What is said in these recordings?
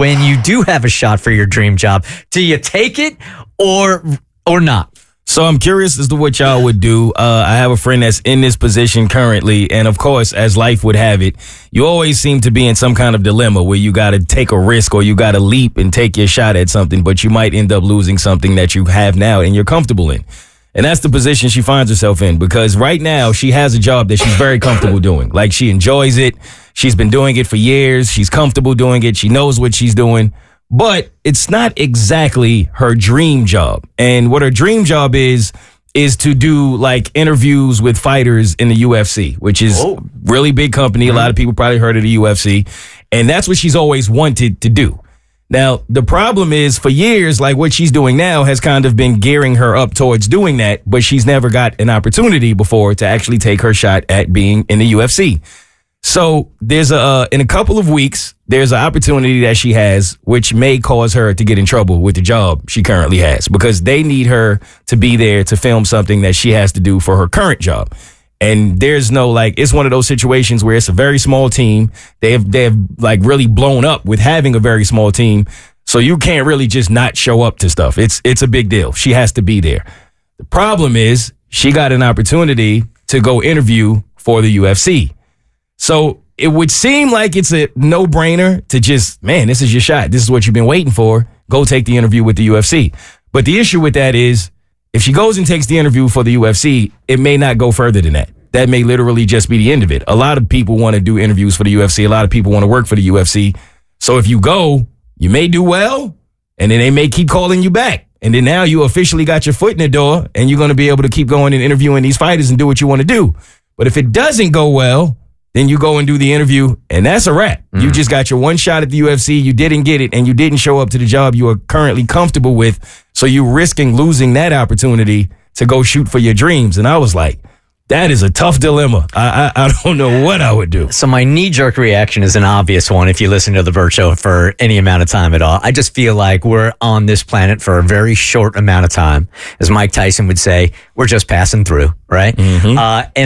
when you do have a shot for your dream job? Do you take it or not? So I'm curious as to what y'all would do. I have a friend that's in this position currently, and of course, as life would have it, you always seem to be in some kind of dilemma where you got to take a risk or you got to leap and take your shot at something, but you might end up losing something that you have now and you're comfortable in. And that's the position she finds herself in, because right now she has a job that she's very comfortable doing. Like, she enjoys it. She's been doing it for years. She's comfortable doing it. She knows what she's doing. But it's not exactly her dream job. And what her dream job is to do like interviews with fighters in the UFC, which is a really big company. A lot of people probably heard of the UFC. And that's what she's always wanted to do. Now, the problem is, for years, like what she's doing now has kind of been gearing her up towards doing that, but she's never got an opportunity before to actually take her shot at being in the UFC. So there's in a couple of weeks, there's an opportunity that she has, which may cause her to get in trouble with the job she currently has, because they need her to be there to film something that she has to do for her current job. And there's no, like, it's one of those situations where it's a very small team. They've like really blown up with having a very small team. So you can't really just not show up to stuff. It's a big deal. She has to be there. The problem is she got an opportunity to go interview for the UFC. So it would seem like it's a no-brainer to just, man, this is your shot. This is what you've been waiting for. Go take the interview with the UFC. But the issue with that is, if she goes and takes the interview for the UFC, it may not go further than that. That may literally just be the end of it. A lot of people want to do interviews for the UFC. A lot of people want to work for the UFC. So if you go, you may do well, and then they may keep calling you back. And then now you officially got your foot in the door, and you're going to be able to keep going and interviewing these fighters and do what you want to do. But if it doesn't go well, then you go and do the interview, and that's a wrap. You just got your one shot at the UFC. You didn't get it, and you didn't show up to the job you are currently comfortable with. So you're risking losing that opportunity to go shoot for your dreams. And I was like, that is a tough dilemma. I don't know what I would do. So my knee-jerk reaction is an obvious one if you listen to the Bert Show for any amount of time at all. I just feel like we're on this planet for a very short amount of time. As Mike Tyson would say, we're just passing through, right? And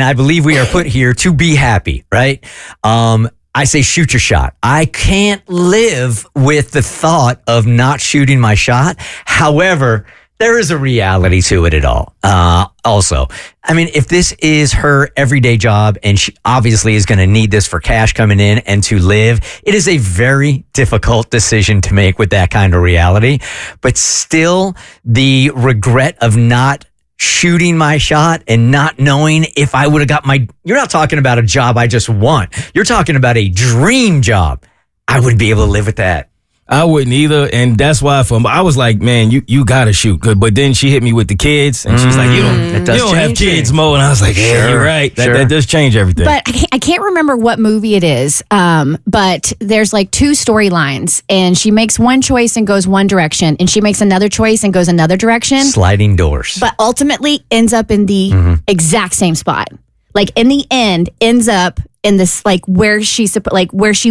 I believe we are put here to be happy, right? I say shoot your shot. I can't live with the thought of not shooting my shot. However, there is a reality to it at all. Also, I mean, if this is her everyday job and she obviously is going to need this for cash coming in and to live, it is a very difficult decision to make with that kind of reality. But still, the regret of not shooting my shot and not knowing if I would have got you're not talking about a job I just want. You're talking about a dream job. I wouldn't be able to live with that. I wouldn't either, and that's why I was like, man, you gotta shoot. But then she hit me with the kids, and she's like, you don't have kids, Mo. And I was like, yeah, you're right. That does change everything. But I can't remember what movie it is, but there's like two storylines, and she makes one choice and goes one direction, and she makes another choice and goes another direction. Sliding doors. But ultimately ends up in the exact same spot. Like, in the end, ends up in this, like, where she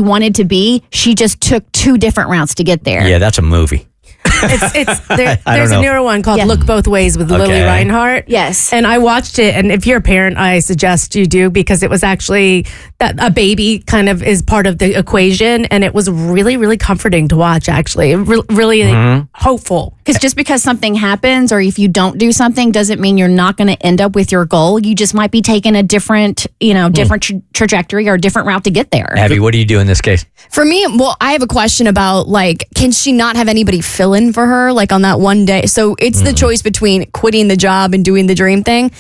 wanted to be. She just took two different routes to get there. Yeah, that's a movie. There's a newer one called Look Both Ways with Lily Reinhart. Yes. And I watched it, and if you're a parent, I suggest you do, because it was actually that a baby kind of is part of the equation, and it was really, really comforting to watch, actually. Really hopeful. Because just because something happens, or if you don't do something, doesn't mean you're not going to end up with your goal. You just might be taking a different, trajectory or a different route to get there. Abby, what do you do in this case? For me, well, I have a question about, like, can she not have anybody fill in for her, like, on that one day? So it's the choice between quitting the job and doing the dream thing.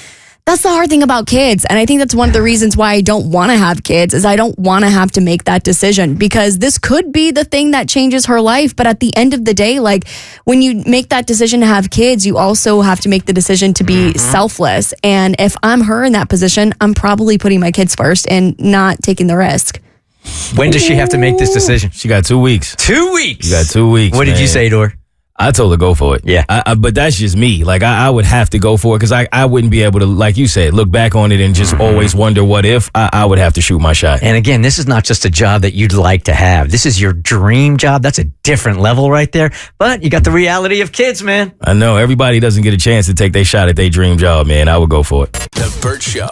That's the hard thing about kids. And I think that's one of the reasons why I don't want to have kids, is I don't want to have to make that decision, because this could be the thing that changes her life. But at the end of the day, like, when you make that decision to have kids, you also have to make the decision to be selfless. And if I'm her in that position, I'm probably putting my kids first and not taking the risk. When does she have to make this decision? She got 2 weeks. 2 weeks? You got 2 weeks. What did you say to her? I told her go for it. Yeah. But that's just me. Like, I would have to go for it, because I wouldn't be able to, like you said, look back on it and just always wonder what if. I would have to shoot my shot. And again, this is not just a job that you'd like to have. This is your dream job. That's a different level right there. But you got the reality of kids, man. I know. Everybody doesn't get a chance to take their shot at their dream job, man. I would go for it. The Bert Show.